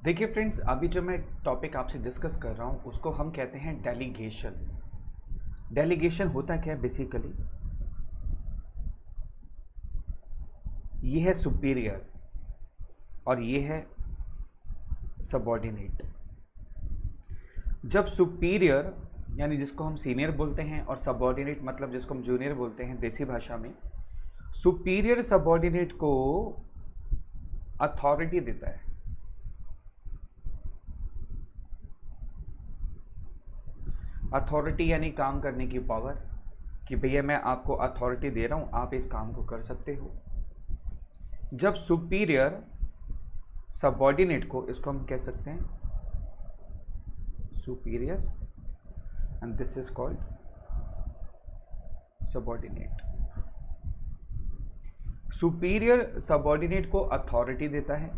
देखिए फ्रेंड्स, अभी जो मैं टॉपिक आपसे डिस्कस कर रहा हूँ उसको हम कहते हैं डेलीगेशन। डेलीगेशन होता क्या है बेसिकली? ये है सुपीरियर और ये है सबऑर्डिनेट। जब सुपीरियर यानी जिसको हम सीनियर बोलते हैं और सबऑर्डिनेट मतलब जिसको हम जूनियर बोलते हैं देसी भाषा में, सुपीरियर सबऑर्डिनेट को अथॉरिटी देता है। अथॉरिटी यानी काम करने की पावर, कि भैया मैं आपको अथॉरिटी दे रहा हूं, आप इस काम को कर सकते हो। जब सुपीरियर सबऑर्डिनेट को, इसको हम कह सकते हैं superior and this is called subordinate. Superior subordinate को अथॉरिटी देता है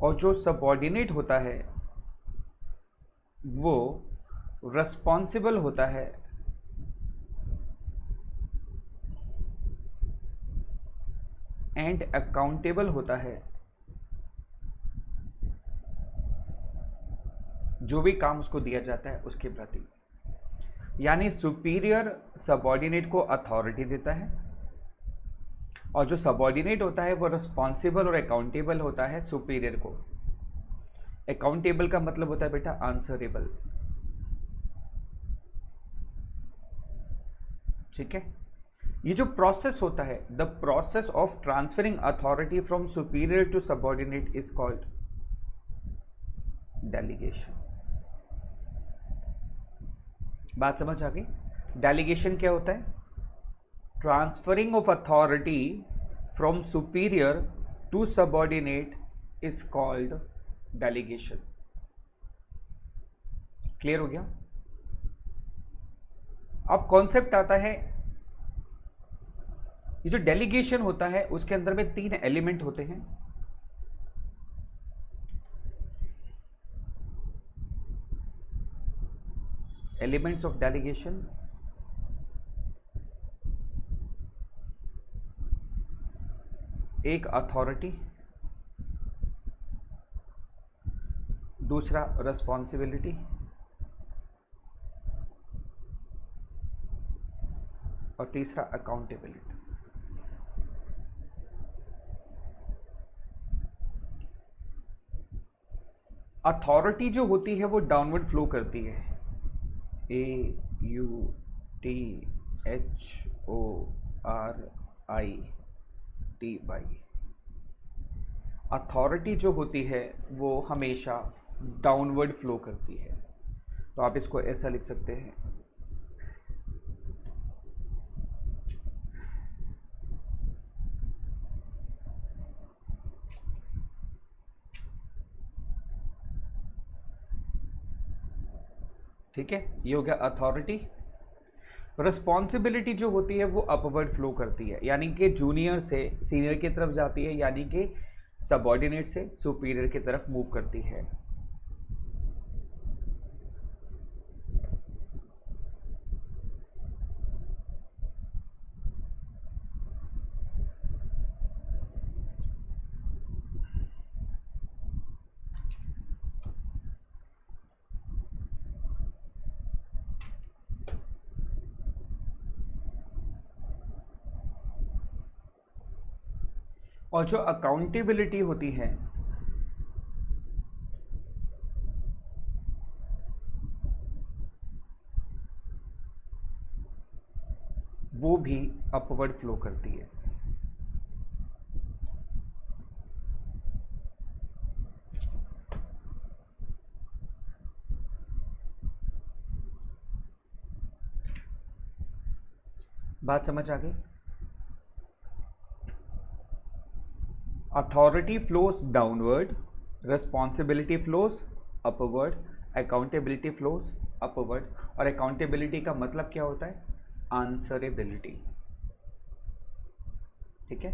और जो सबऑर्डिनेट होता है वो रिस्पॉन्सिबल होता है एंड अकाउंटेबल होता है जो भी काम उसको दिया जाता है उसके प्रति। यानी सुपीरियर सबऑर्डिनेट को अथॉरिटी देता है और जो सबऑर्डिनेट होता है वो रिस्पॉन्सिबल और अकाउंटेबल होता है सुपीरियर को। अकाउंटेबल का मतलब होता है बेटा आंसरेबल। ठीक है। ये जो प्रोसेस होता है, the process of transferring authority from superior to subordinate is called delegation. बात समझ आ गई? डेलीगेशन क्या होता है? Transferring of authority from superior to subordinate is called delegation. Clear हो गया? अब कॉन्सेप्ट आता है, ये जो डेलीगेशन होता है उसके अंदर में 3 एलिमेंट होते हैं। एलिमेंट्स ऑफ डेलीगेशन, एक अथॉरिटी, दूसरा रिस्पॉन्सिबिलिटी और तीसरा अकाउंटेबिलिटी। अथॉरिटी जो होती है वो डाउनवर्ड फ्लो करती है, AUTHORITY। अथॉरिटी जो होती है वो हमेशा डाउनवर्ड फ्लो करती है, तो आप इसको ऐसा लिख सकते हैं, ठीक है। ये हो गया अथॉरिटी। रिस्पॉन्सिबिलिटी जो होती है वो अपवर्ड फ्लो करती है, यानी कि जूनियर से सीनियर की तरफ जाती है, यानी कि सबऑर्डिनेट से सुपीरियर की तरफ मूव करती है। और जो अकाउंटेबिलिटी होती है वो भी अपवर्ड फ्लो करती है। बात समझ आ गई? Authority flows downward, responsibility flows upward, accountability flows upward. और अकाउंटेबिलिटी का मतलब क्या होता है? आंसरेबिलिटी। ठीक है।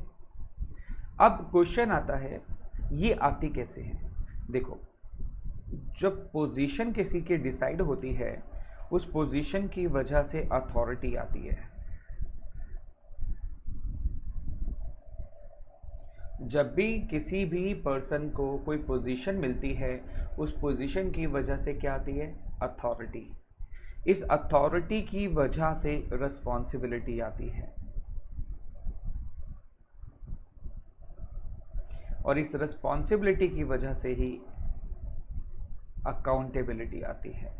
अब क्वेश्चन आता है, ये आती कैसे है? देखो, जब पोजीशन किसी की डिसाइड होती है उस पोजीशन की वजह से अथॉरिटी आती है। जब भी किसी भी पर्सन को कोई पोजीशन मिलती है, उस पोजीशन की वजह से क्या आती है? अथॉरिटी। इस अथॉरिटी की वजह से रिस्पॉन्सिबिलिटी आती है, और इस रिस्पॉन्सिबिलिटी की वजह से ही अकाउंटेबिलिटी आती है।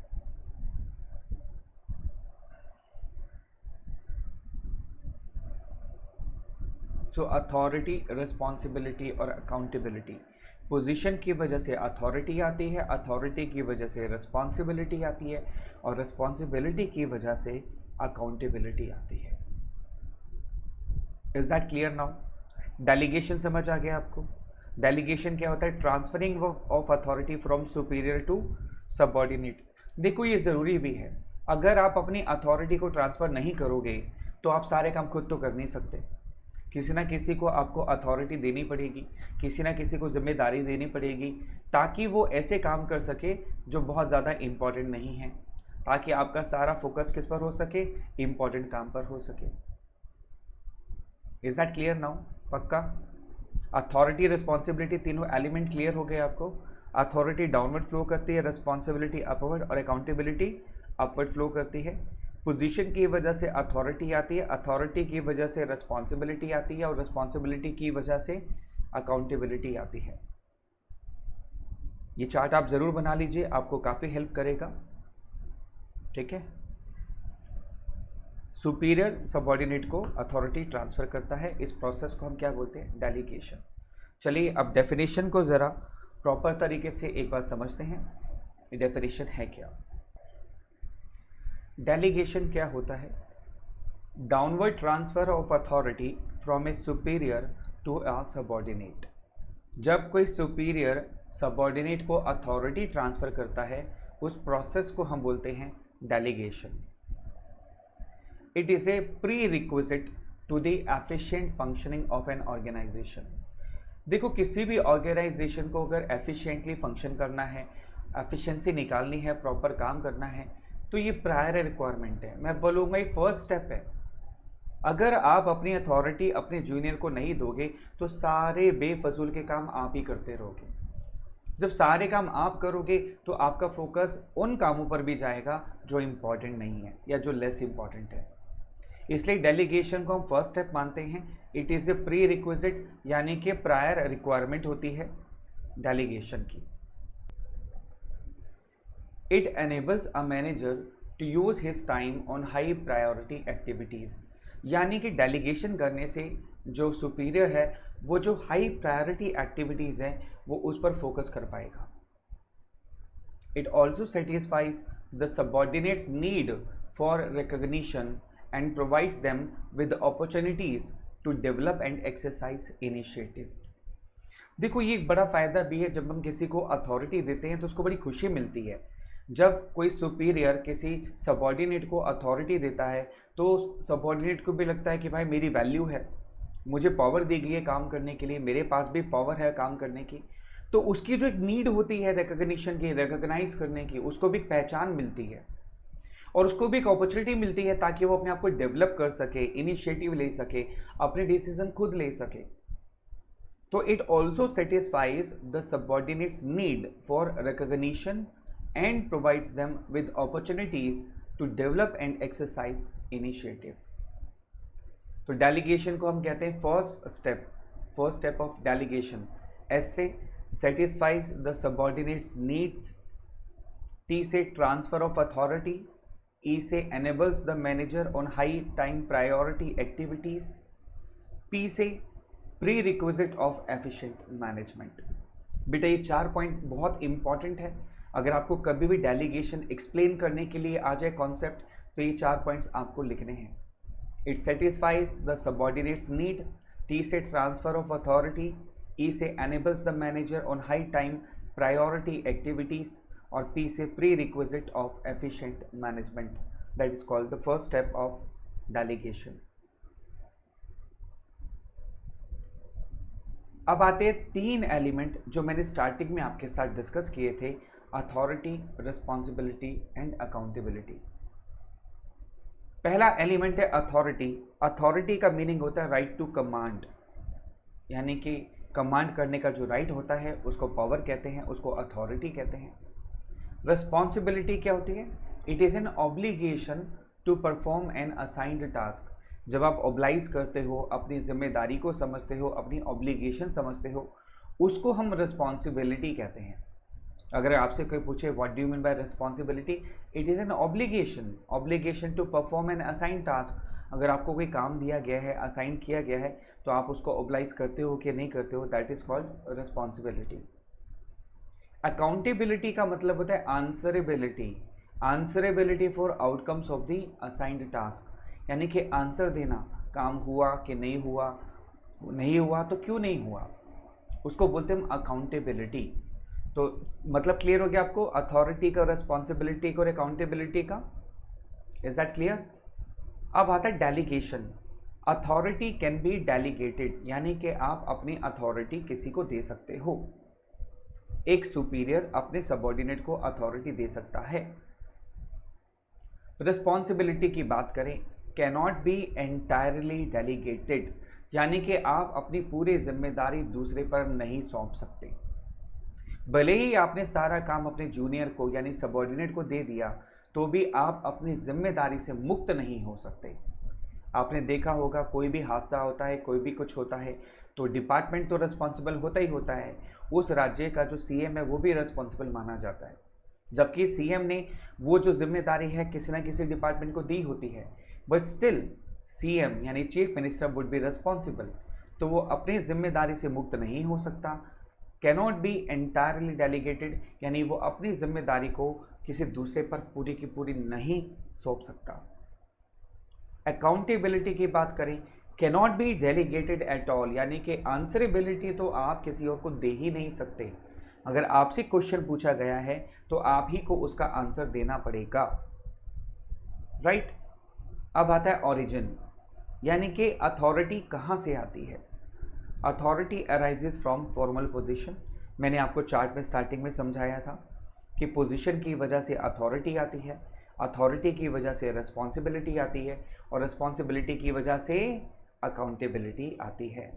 सो अथॉरिटी, रिस्पॉन्सिबिलिटी और अकाउंटेबिलिटी। पोजीशन की वजह से अथॉरिटी आती है, अथॉरिटी की वजह से रिस्पॉन्सिबिलिटी आती है, और रिस्पॉन्सिबिलिटी की वजह से अकाउंटेबिलिटी आती है। Is that clear now? Delegation समझ आ गया आपको? डेलीगेशन क्या होता है? Transferring of authority from superior to subordinate. देखो ये ज़रूरी भी है, अगर आप अपनी अथॉरिटी को ट्रांसफ़र नहीं करोगे तो आप सारे काम खुद तो कर नहीं सकते। किसी ना किसी को आपको अथॉरिटी देनी पड़ेगी, किसी ना किसी को जिम्मेदारी देनी पड़ेगी, ताकि वो ऐसे काम कर सके जो बहुत ज़्यादा इम्पॉर्टेंट नहीं है, ताकि आपका सारा फोकस किस पर हो सके? इम्पॉर्टेंट काम पर हो सके। Is that clear now? पक्का? अथॉरिटी, रिस्पॉन्सिबिलिटी, तीनों एलिमेंट क्लियर हो गए आपको? अथॉरिटी डाउनवर्ड फ्लो करती है, रिस्पॉन्सिबिलिटी अपवर्ड, और अकाउंटेबिलिटी अपवर्ड फ्लो करती है। पोजीशन की वजह से अथॉरिटी आती है, अथॉरिटी की वजह से रिस्पॉन्सिबिलिटी आती है, और रिस्पॉन्सिबिलिटी की वजह से अकाउंटेबिलिटी आती है। ये चार्ट आप ज़रूर बना लीजिए, आपको काफ़ी हेल्प करेगा। ठीक है? सुपीरियर सबऑर्डिनेट को अथॉरिटी ट्रांसफ़र करता है, इस प्रोसेस को हम क्या बोलते हैं? डेलीगेशन। चलिए अब डेफिनेशन को ज़रा प्रॉपर तरीके से एक बार समझते हैं, ये डेफिनेशन है क्या। डेलीगेशन क्या होता है? Downward transfer of authority from a superior to a subordinate. जब कोई सुपीरियर सबऑर्डिनेट को अथॉरिटी ट्रांसफ़र करता है, उस प्रोसेस को हम बोलते हैं delegation. It is a prerequisite to the efficient functioning of an organization. देखो किसी भी ऑर्गेनाइजेशन को अगर एफिशिएंटली फंक्शन करना है, एफिशिएंसी निकालनी है, प्रॉपर काम करना है, तो ये प्रायर रिक्वायरमेंट है। मैं बोलूँगा ये फर्स्ट स्टेप है। अगर आप अपनी अथॉरिटी अपने जूनियर को नहीं दोगे तो सारे बेफजूल के काम आप ही करते रहोगे। जब सारे काम आप करोगे तो आपका फोकस उन कामों पर भी जाएगा जो इम्पॉर्टेंट नहीं है या जो लेस इम्पॉर्टेंट है। इसलिए डेलीगेशन को हम फर्स्ट स्टेप मानते हैं। It is a prerequisite, यानी कि प्रायर रिक्वायरमेंट होती है डेलीगेशन की। It enables a manager to use his time on high priority activities, यानी कि डेलीगेशन करने से जो सुपीरियर है वो जो हाई प्रायोरिटी एक्टिविटीज़ हैं वो उस पर फोकस कर पाएगा। It also satisfies the subordinates need for recognition and provides them with the opportunities to develop and exercise initiative. देखो ये एक बड़ा फ़ायदा भी है, जब हम किसी को अथॉरिटी देते हैं तो उसको बड़ी खुशी मिलती है। जब कोई सुपीरियर किसी सबऑर्डिनेट को अथॉरिटी देता है तो सबऑर्डिनेट को भी लगता है कि भाई मेरी वैल्यू है, मुझे पावर दी गई है काम करने के लिए, मेरे पास भी पावर है काम करने की। तो उसकी जो एक नीड होती है रिकग्निशन की, रिकग्नाइज करने की, उसको भी पहचान मिलती है और उसको भी एक अपॉर्चुनिटी मिलती है ताकि वो अपने आप को डेवलप कर सके, इनिशिएटिव ले सके, अपने डिसीजन खुद ले सके। तो it also satisfies the subordinates need for recognition and provides them with opportunities to develop and exercise initiative. तो डेलीगेशन को हम कहते हैं first step of delegation. S से satisfies the subordinates needs, T से ट्रांसफर ऑफ अथॉरिटी, E से enables the manager on high time priority activities, P से prerequisite of efficient management। बेटा ये 4 पॉइंट बहुत इंपॉर्टेंट है। अगर आपको कभी भी डेलीगेशन एक्सप्लेन करने के लिए आ जाए कॉन्सेप्ट तो ये 4 पॉइंट्स आपको लिखने हैं। It satisfies the subordinates need, T से ट्रांसफर ऑफ अथॉरिटी, E से enables the manager on high time priority activities, और P से pre requisite of efficient management. That is called the first step of delegation. अब आते हैं 3 element जो मैंने starting में आपके साथ डिस्कस किए थे, अथॉरिटी, रिस्पॉन्सिबिलिटी एंड अकाउंटेबिलिटी। पहला एलिमेंट है अथॉरिटी। अथॉरिटी का मीनिंग होता है राइट टू कमांड, यानी कि कमांड करने का जो राइट होता है उसको पावर कहते हैं, उसको अथॉरिटी कहते हैं। रिस्पॉन्सिबिलिटी क्या होती है? It is an obligation to perform an assigned task. जब आप ऑब्लाइज करते हो, अपनी जिम्मेदारी को समझते हो, अपनी ऑब्लिगेशन समझते हो, उसको हम रिस्पॉन्सिबिलिटी कहते हैं। अगर आपसे कोई पूछे what do you mean by responsibility, it is an obligation to perform an assigned task. अगर आपको कोई काम दिया गया है, असाइन किया गया है, तो आप उसको ऑब्लाइज करते हो कि नहीं करते हो, that is called responsibility. Accountability का मतलब होता है answerability for outcomes of the assigned task, यानी कि आंसर देना, काम हुआ कि नहीं हुआ, नहीं हुआ तो क्यों नहीं हुआ, उसको बोलते हैं हम अकाउंटेबिलिटी। तो मतलब क्लियर हो गया आपको अथॉरिटी का, रिस्पॉन्सिबिलिटी का और अकाउंटेबिलिटी का? Is that clear? अब आता है delegation. Authority can be delegated, यानी कि आप अपनी अथॉरिटी किसी को दे सकते हो। एक सुपीरियर अपने सबऑर्डिनेट को अथॉरिटी दे सकता है। रिस्पॉन्सिबिलिटी की बात करें, कैनॉट बी एंटायरली डेलीगेटेड, यानी कि आप अपनी पूरी जिम्मेदारी दूसरे पर नहीं सौंप सकते। भले ही आपने सारा काम अपने जूनियर को यानी सबऑर्डिनेट को दे दिया, तो भी आप अपनी जिम्मेदारी से मुक्त नहीं हो सकते। आपने देखा होगा कोई भी हादसा होता है, कोई भी कुछ होता है, तो डिपार्टमेंट तो रिस्पॉन्सिबल होता ही होता है। उस राज्य का जो सीएम है वो भी रिस्पॉन्सिबल माना जाता है, जबकि सीएम ने वो जो जिम्मेदारी है किसी ना किसी डिपार्टमेंट को दी होती है, बट स्टिल सीएम यानी chief minister would be responsible, तो वो अपनी जिम्मेदारी से मुक्त नहीं हो सकता। कैनॉट बी एंटायरली डेलीगेटेड, यानी वो अपनी जिम्मेदारी को किसी दूसरे पर पूरी की पूरी नहीं सौंप सकता। अकाउंटेबिलिटी की बात करें, cannot be delegated at all, यानी कि आंसरेबिलिटी तो आप किसी और को दे ही नहीं सकते। अगर आपसे क्वेश्चन पूछा गया है तो आप ही को उसका आंसर देना पड़ेगा, राइट? अब आता है ओरिजिन, यानी कि अथॉरिटी कहाँ से आती है। Authority arises from formal position. मैंने आपको चार्ट में स्टार्टिंग में समझाया था कि पोजीशन की वजह से अथॉरिटी आती है, अथॉरिटी की वजह से रिस्पॉन्सिबिलिटी आती है, और रिस्पॉन्सिबिलिटी की वजह से अकाउंटेबिलिटी आती है।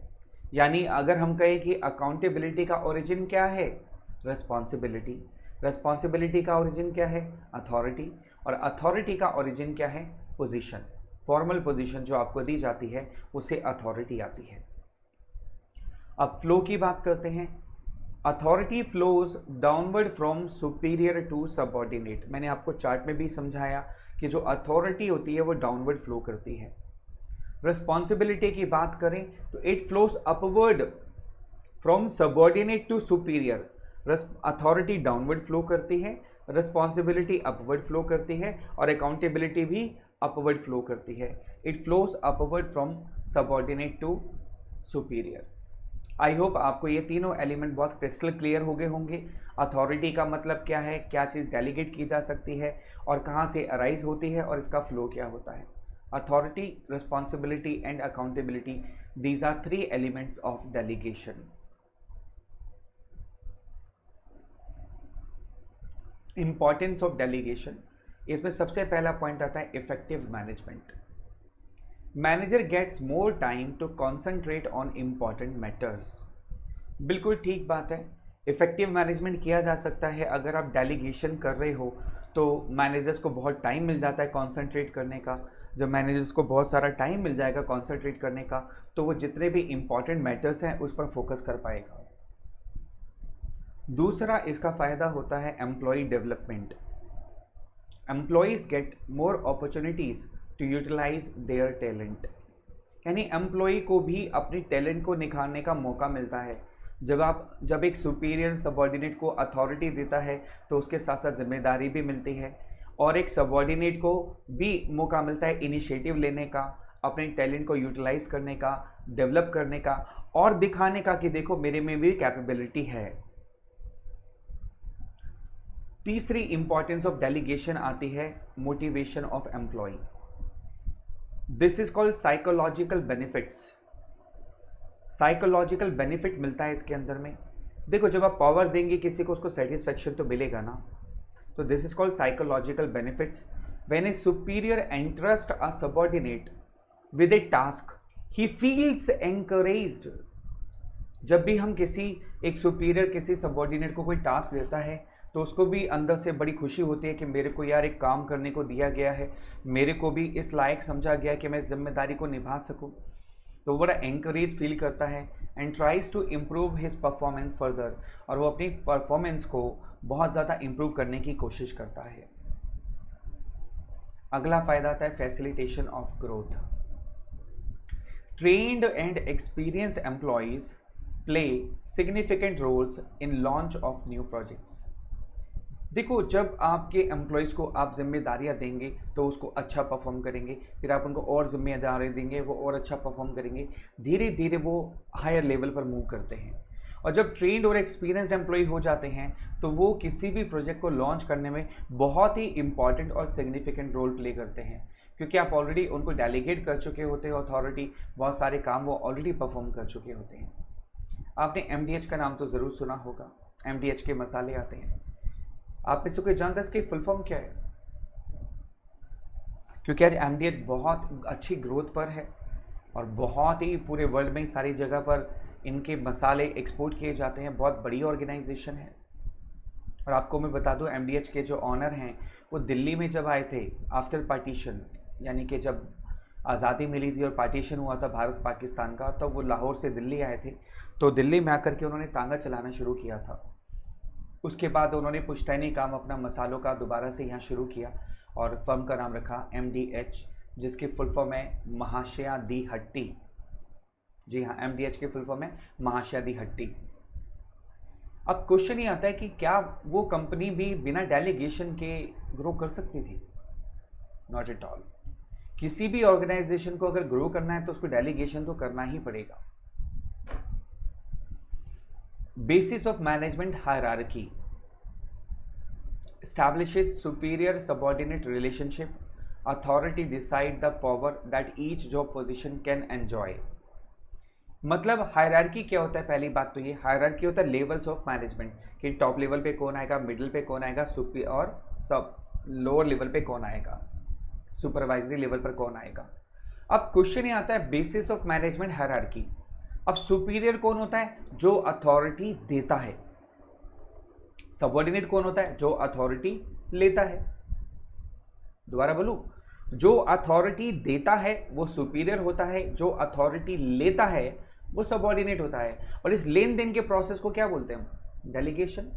यानी अगर हम कहें कि अकाउंटेबिलिटी का ओरिजिन क्या है, रिस्पॉन्सिबिलिटी, रिस्पॉन्सिबिलिटी का ओरिजिन क्या है, अथॉरिटी, और अथॉरिटी का ओरिजिन क्या है, पोजीशन। फॉर्मल पोजीशन जो आपको दी जाती है उससे अथॉरिटी आती है। अब फ्लो की बात करते हैं। Authority flows downward from superior to subordinate. मैंने आपको चार्ट में भी समझाया कि जो अथॉरिटी होती है वो डाउनवर्ड फ्लो करती है। रिस्पॉन्सिबिलिटी की बात करें तो it flows upward from subordinate to superior. Authority downward flow करती है, रिस्पॉन्सिबिलिटी अपवर्ड फ्लो करती है, और अकाउंटेबिलिटी भी अपवर्ड फ्लो करती है। It flows upward from subordinate to superior. I hope आपको ये तीनों एलिमेंट बहुत क्रिस्टल क्लियर हो गए होंगे। अथॉरिटी का मतलब क्या है, क्या चीज़ डेलीगेट की जा सकती है और कहाँ से अराइज होती है, और इसका फ्लो क्या होता है। Authority, responsibility and accountability, these are 3 elements of delegation. Importance of delegation, इसमें सबसे पहला पॉइंट आता है effective management. Manager gets more time to concentrate on important matters. बिल्कुल ठीक बात है, इफेक्टिव मैनेजमेंट किया जा सकता है। अगर आप डेलीगेशन कर रहे हो तो मैनेजर्स को बहुत टाइम मिल जाता है कॉन्सेंट्रेट करने का। जब मैनेजर्स को बहुत सारा टाइम मिल जाएगा कॉन्सेंट्रेट करने का, तो वो जितने भी इंपॉर्टेंट मैटर्स हैं उस पर फोकस कर पाएगा। दूसरा इसका फ़ायदा होता है employee development. Employees get more opportunities to utilise their talent, यानी एम्प्लॉय को भी अपनी टैलेंट को निखारने का मौका मिलता है। जब एक सुपीरियर सबऑर्डिनेट को अथॉरिटी देता है तो उसके साथ साथ जिम्मेदारी भी मिलती है, और एक सबऑर्डिनेट को भी मौका मिलता है इनिशिएटिव लेने का, अपने टैलेंट को यूटिलाइज करने का, डेवलप करने का, और दिखाने का कि देखो मेरे में भी कैपेबिलिटी है। तीसरी इंपॉर्टेंस ऑफ डेलीगेशन आती है motivation of employee. This is called psychological benefits. Psychological benefit मिलता है इसके अंदर में। देखो जब आप पावर देंगे किसी को, उसको सेटिस्फेक्शन तो मिलेगा ना। तो this is called psychological benefits. When A superior entrust a subordinate with A task he feels encouraged. जब भी हम एक सुपीरियर किसी सबऑर्डिनेट को कोई टास्क देता है तो उसको भी अंदर से बड़ी खुशी होती है कि मेरे को यार एक काम करने को दिया गया है, मेरे को भी इस लायक समझा गया है कि मैं जिम्मेदारी को निभा सकूं। तो बड़ा एंकरेज फील करता है and tries to improve his performance further, और वो अपनी परफॉर्मेंस को बहुत ज़्यादा इम्प्रूव करने की कोशिश करता है। अगला फायदा आता है facilitation of growth. Trained and experienced employees play significant roles in launch of new projects. देखो, जब आपके एम्प्लॉयज़ को आप जिम्मेदारियां देंगे तो उसको अच्छा परफॉर्म करेंगे, फिर आप उनको और जिम्मेदारी देंगे, वो और अच्छा परफॉर्म करेंगे, धीरे धीरे वो हायर लेवल पर मूव करते हैं। और जब ट्रेंड और एक्सपीरियंस्ड एम्प्लॉय हो जाते हैं तो वो किसी भी प्रोजेक्ट को लॉन्च करने में बहुत ही इंपॉर्टेंट और सिग्निफिकेंट रोल प्ले करते हैं, क्योंकि आप ऑलरेडी उनको डेलीगेट कर चुके होते हो अथॉरिटी, बहुत सारे काम वो ऑलरेडी परफॉर्म कर चुके होते हैं। आपने MDH का नाम तो ज़रूर सुना होगा। MDH के मसाले आते हैं। आप में से कोई जानता है इसकी फुल फॉर्म क्या है? क्योंकि आज MDH बहुत अच्छी ग्रोथ पर है और बहुत ही पूरे वर्ल्ड में सारी जगह पर इनके मसाले एक्सपोर्ट किए जाते हैं, बहुत बड़ी ऑर्गेनाइजेशन है। और आपको मैं बता दूं, MDH के जो ऑनर हैं वो दिल्ली में जब आए थे आफ्टर पार्टीशन, यानी कि जब आज़ादी मिली थी और पार्टीशन हुआ था भारत पाकिस्तान का, तब वो लाहौर से दिल्ली आए थे। तो दिल्ली में आकर के उन्होंने तांगा चलाना शुरू किया था। उसके बाद उन्होंने पुश्तैनी काम अपना मसालों का दोबारा से यहाँ शुरू किया और फर्म का नाम रखा MDH, जिसकी फुल फॉर्म है महाशया दी हट्टी। जी हाँ, MDH की फुल फॉर्म है महाशया दी हट्टी। अब क्वेश्चन ये आता है कि क्या वो कंपनी भी बिना डेलीगेशन के ग्रो कर सकती थी? Not at all. किसी भी ऑर्गेनाइजेशन को अगर ग्रो करना है तो उसको डेलीगेशन तो करना ही पड़ेगा। Basis of management hierarchy establishes superior subordinate relationship. Authority decide the power that each job position can enjoy. मतलब हायरार्की क्या होता है? पहली बात तो ये हायरार्की होता है लेवल्स ऑफ मैनेजमेंट, कि टॉप लेवल पे कौन आएगा, मिडिल पे कौन आएगा, और सब लोअर लेवल पे कौन आएगा, सुपरवाइजरी लेवल पर कौन आएगा। अब क्वेश्चन ये आता है बेसिस ऑफ मैनेजमेंट हायरार्की। अब सुपीरियर कौन होता है? जो अथॉरिटी देता है। सबऑर्डिनेट कौन होता है? जो अथॉरिटी लेता है। दोबारा बोलूं, जो अथॉरिटी देता है वो सुपीरियर होता है, जो अथॉरिटी लेता है वो सबऑर्डिनेट होता है। और इस लेन देन के प्रोसेस को क्या बोलते हैं? डेलीगेशन।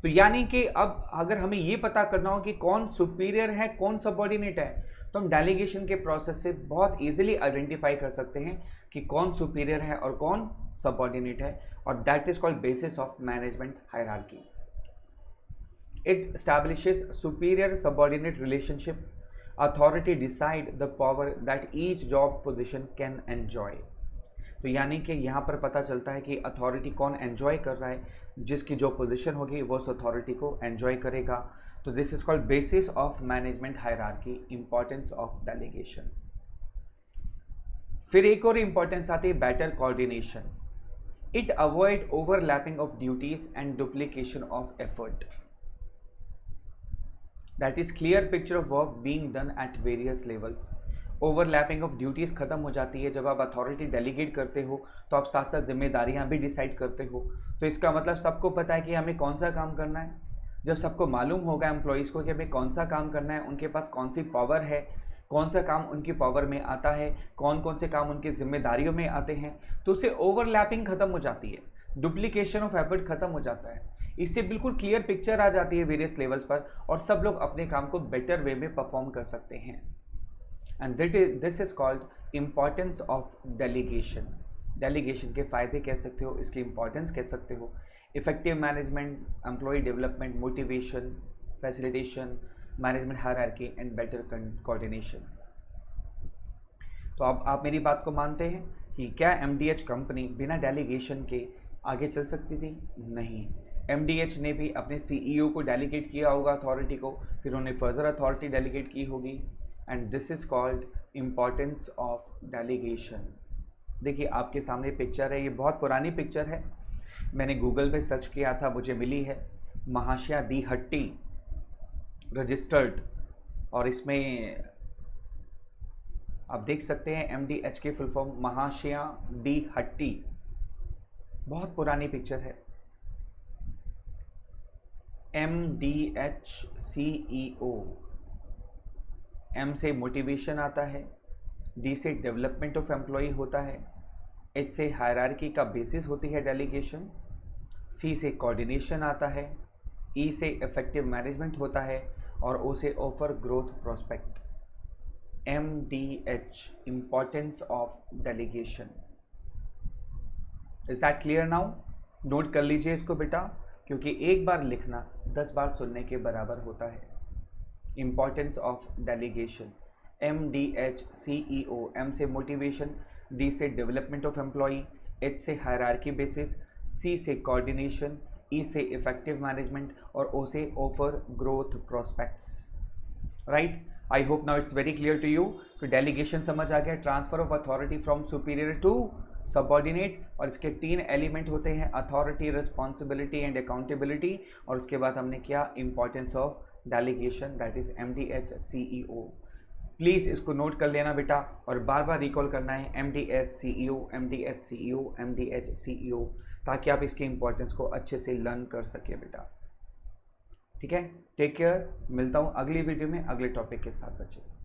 तो यानी कि अब अगर हमें ये पता करना हो कि कौन सुपीरियर है, कौन सबऑर्डिनेट है, तो हम डेलीगेशन के प्रोसेस से बहुत इजीली आइडेंटिफाई कर सकते हैं कि कौन सुपीरियर है और कौन सबऑर्डिनेट है। और that is called basis of management hierarchy. It establishes superior subordinate relationship. Authority decide the power that each job position can enjoy. तो यानी कि यहाँ पर पता चलता है कि अथॉरिटी कौन एंजॉय कर रहा है, जिसकी जो पोजीशन होगी वो उस अथॉरिटी को एंजॉय करेगा। तो this is called basis of management hierarchy, importance of delegation. फिर एक और इंपॉर्टेंस आती है better coordination. It avoid overlapping of duties and duplication of effort. That is clear picture of work being done at various levels. Overlapping of duties खत्म हो जाती है जब आप अथॉरिटी डेलीगेट करते हो, तो आप साथ साथ जिम्मेदारियां भी डिसाइड करते हो। तो इसका मतलब सबको पता है कि हमें कौन सा काम करना है। जब सबको मालूम होगा एम्प्लॉयज़ को कि हमें कौन सा काम करना है, उनके पास कौन सी पावर है, कौन सा काम उनकी पावर में आता है, कौन कौन से काम उनकी जिम्मेदारियों में आते हैं, तो उससे ओवरलैपिंग खत्म हो जाती है, डुप्लीकेशन ऑफ एफर्ट खत्म हो जाता है। इससे बिल्कुल क्लियर पिक्चर आ जाती है वेरियस लेवल्स पर, और सब लोग अपने काम को बेटर वे में परफॉर्म कर सकते हैं। And this is called importance of delegation. Delegation के फ़ायदे कह सकते हो, इसकी इंपॉर्टेंस कह सकते हो। Effective management, employee development, motivation, facilitation, management hierarchy and better coordination. तो अब आप मेरी बात को मानते हैं कि क्या MDH कंपनी बिना डेलीगेशन के आगे चल सकती थी? नहीं। MDH ने भी अपने CEO को डेलीगेट किया होगा अथॉरिटी को, फिर उन्हें फर्दर अथॉरिटी डेलीगेट की होगी। And this is called importance of delegation. देखिए आपके सामने पिक्चर है, ये बहुत पुरानी पिक्चर है, मैंने गूगल पे सर्च किया था, मुझे मिली है। महाशया दी हट्टी रजिस्टर्ड, और इसमें आप देख सकते हैं MDH की फुल फॉर्म महाशया दी हट्टी। बहुत पुरानी पिक्चर है। MDH CEO, M से मोटिवेशन आता है, D से डेवलपमेंट ऑफ एम्प्लॉय होता है, H से हायरार्की का बेसिस होती है डेलीगेशन, C से कोऑर्डिनेशन आता है, E से इफेक्टिव मैनेजमेंट होता है और O से offer growth prospect. MDH, importance of delegation. Is that clear now? Note कर लीजिए इसको बेटा, क्योंकि एक बार लिखना 10 बार सुनने के बराबर होता है। Importance of delegation, MDH CEO, M से मोटिवेशन, D से डेवलपमेंट ऑफ एम्प्लॉय, H से हायरार्की बेसिस, C से कोऑर्डिनेशन, E से इफेक्टिव मैनेजमेंट और O से offer growth prospects. Right, I hope now it's very clear to you. तो delegation समझ आ गया, transfer of authority from superior to subordinate, और इसके 3 एलिमेंट होते हैं, अथॉरिटी, रिस्पॉन्सिबिलिटी एंड अकाउंटेबिलिटी। और उसके बाद हमने किया importance of delegation, that is MDH CEO। Please इसको नोट कर लेना बेटा और बार बार रिकॉल करना है, MDH CEO, MDH CEO, MDH CEO, ताकि आप इसके इंपॉर्टेंस को अच्छे से लर्न कर सके बेटा। ठीक है, टेक केयर, मिलता हूँ अगली वीडियो में अगले टॉपिक के साथ बच्चे।